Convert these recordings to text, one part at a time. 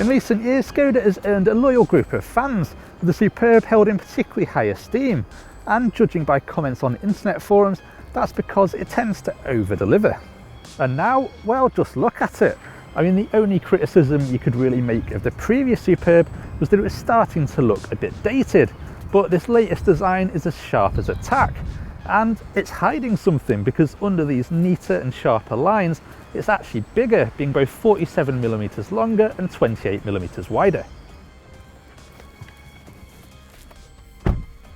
In recent years, Skoda has earned a loyal group of fans, with the Superb held in particularly high esteem, and judging by comments on internet forums, that's because it tends to over-deliver. And now, well, just look at it. I mean, the only criticism you could really make of the previous Superb was that it was starting to look a bit dated, but this latest design is as sharp as a tack. And it's hiding something, because under these neater and sharper lines, it's actually bigger, being both 47mm longer and 28mm wider.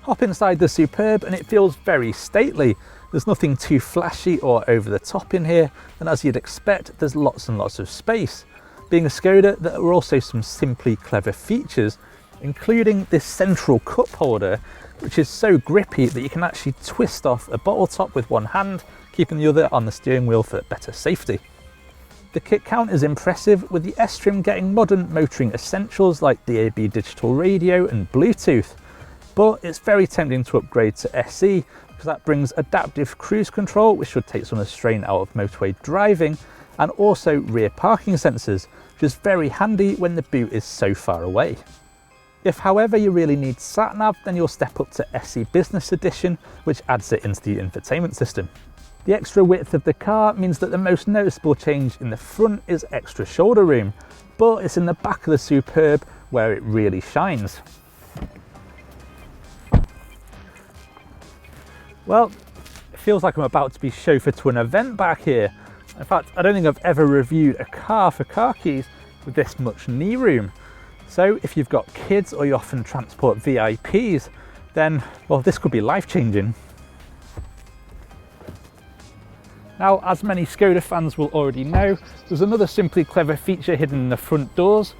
Hop inside the Superb and it feels very stately. There's nothing too flashy or over the top in here, and as you'd expect, there's lots and lots of space. Being a Skoda, there are also some simply clever features, including this central cup holder, which is so grippy that you can actually twist off a bottle top with one hand, keeping the other on the steering wheel for better safety. The kit count is impressive, with the S-Trim getting modern motoring essentials like DAB digital radio and Bluetooth, but it's very tempting to upgrade to SE, because that brings adaptive cruise control, which should take some of the strain out of motorway driving, and also rear parking sensors, which is very handy when the boot is so far away. If, however, you really need sat-nav, then you'll step up to SE Business Edition, which adds it into the infotainment system. The extra width of the car means that the most noticeable change in the front is extra shoulder room, but it's in the back of the Superb where it really shines. Well, it feels like I'm about to be chauffeured to an event back here. In fact, I don't think I've ever reviewed a car for car keys with this much knee room. So if you've got kids or you often transport VIPs, then, well, this could be life-changing. Now, as many Skoda fans will already know, there's another simply clever feature hidden in the front doors,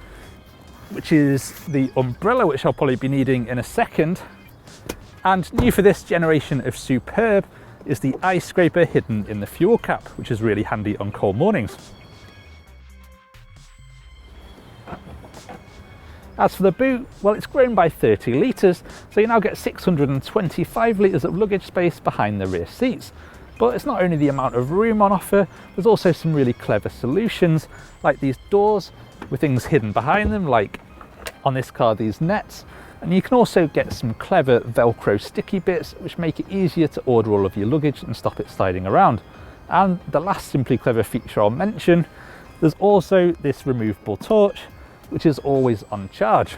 which is the umbrella, which I'll probably be needing in a second. And new for this generation of Superb is the ice scraper hidden in the fuel cap, which is really handy on cold mornings. As for the boot, well, it's grown by 30 litres, so you now get 625 litres of luggage space behind the rear seats. But it's not only the amount of room on offer, there's also some really clever solutions, like these doors with things hidden behind them, like on this car, these nets. And you can also get some clever Velcro sticky bits, which make it easier to order all of your luggage and stop it sliding around. And the last simply clever feature I'll mention, there's also this removable torch, which is always on charge.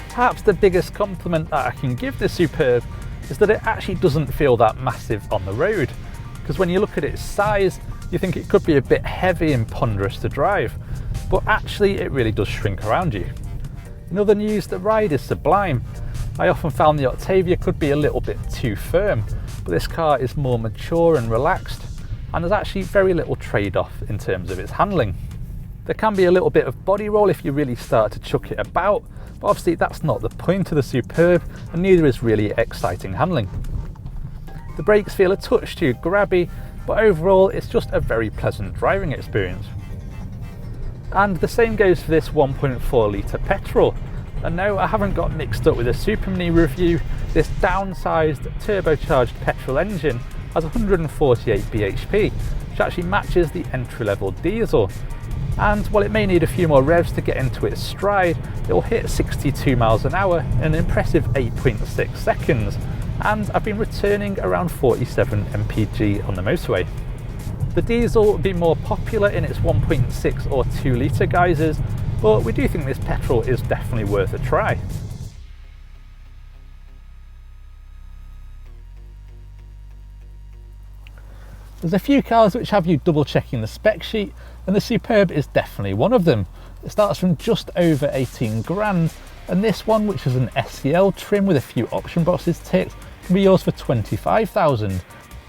Perhaps the biggest compliment that I can give the Superb is that it actually doesn't feel that massive on the road, because when you look at its size, you think it could be a bit heavy and ponderous to drive, but actually it really does shrink around you. In other news, the ride is sublime. I often found the Octavia could be a little bit too firm, but this car is more mature and relaxed, and there's actually very little trade-off in terms of its handling. There can be a little bit of body roll if you really start to chuck it about, but obviously that's not the point of the Superb, and neither is really exciting handling. The brakes feel a touch too grabby, but overall it's just a very pleasant driving experience. And the same goes for this 1.4 litre petrol. And no, I haven't got mixed up with a Super Mini review. This downsized turbocharged petrol engine has 148 bhp, which actually matches the entry-level diesel. And while it may need a few more revs to get into its stride, it will hit 62 miles an hour in an impressive 8.6 seconds. And I've been returning around 47 mpg on the motorway. The diesel will be more popular in its 1.6 or 2 litre guises, but we do think this petrol is definitely worth a try. There's a few cars which have you double checking the spec sheet, and the Superb is definitely one of them. It starts from just over 18 grand, and this one, which is an SEL trim with a few option boxes ticked, can be yours for 25,000,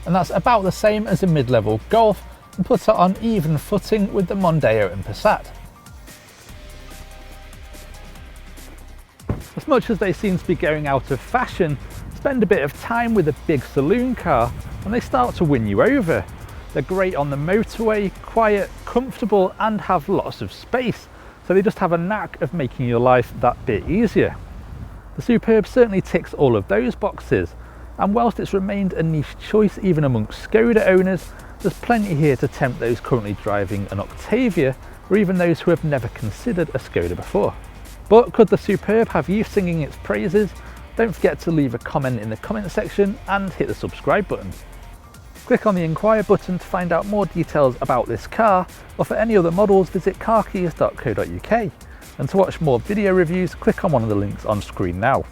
and that's about the same as a mid-level Golf, and puts it on even footing with the Mondeo and Passat. As much as they seem to be going out of fashion, spend a bit of time with a big saloon car and they start to win you over. They're great on the motorway, quiet, comfortable, and have lots of space, so they just have a knack of making your life that bit easier. The Superb certainly ticks all of those boxes, And whilst it's remained a niche choice even amongst Skoda owners, there's plenty here to tempt those currently driving an Octavia, or even those who have never considered a Skoda before. But could the Superb have you singing its praises? Don't forget to leave a comment in the comment section and hit the subscribe button. Click on the inquire button to find out more details about this car, or for any other models visit carkeys.co.uk. And to watch more video reviews, click on one of the links on screen now.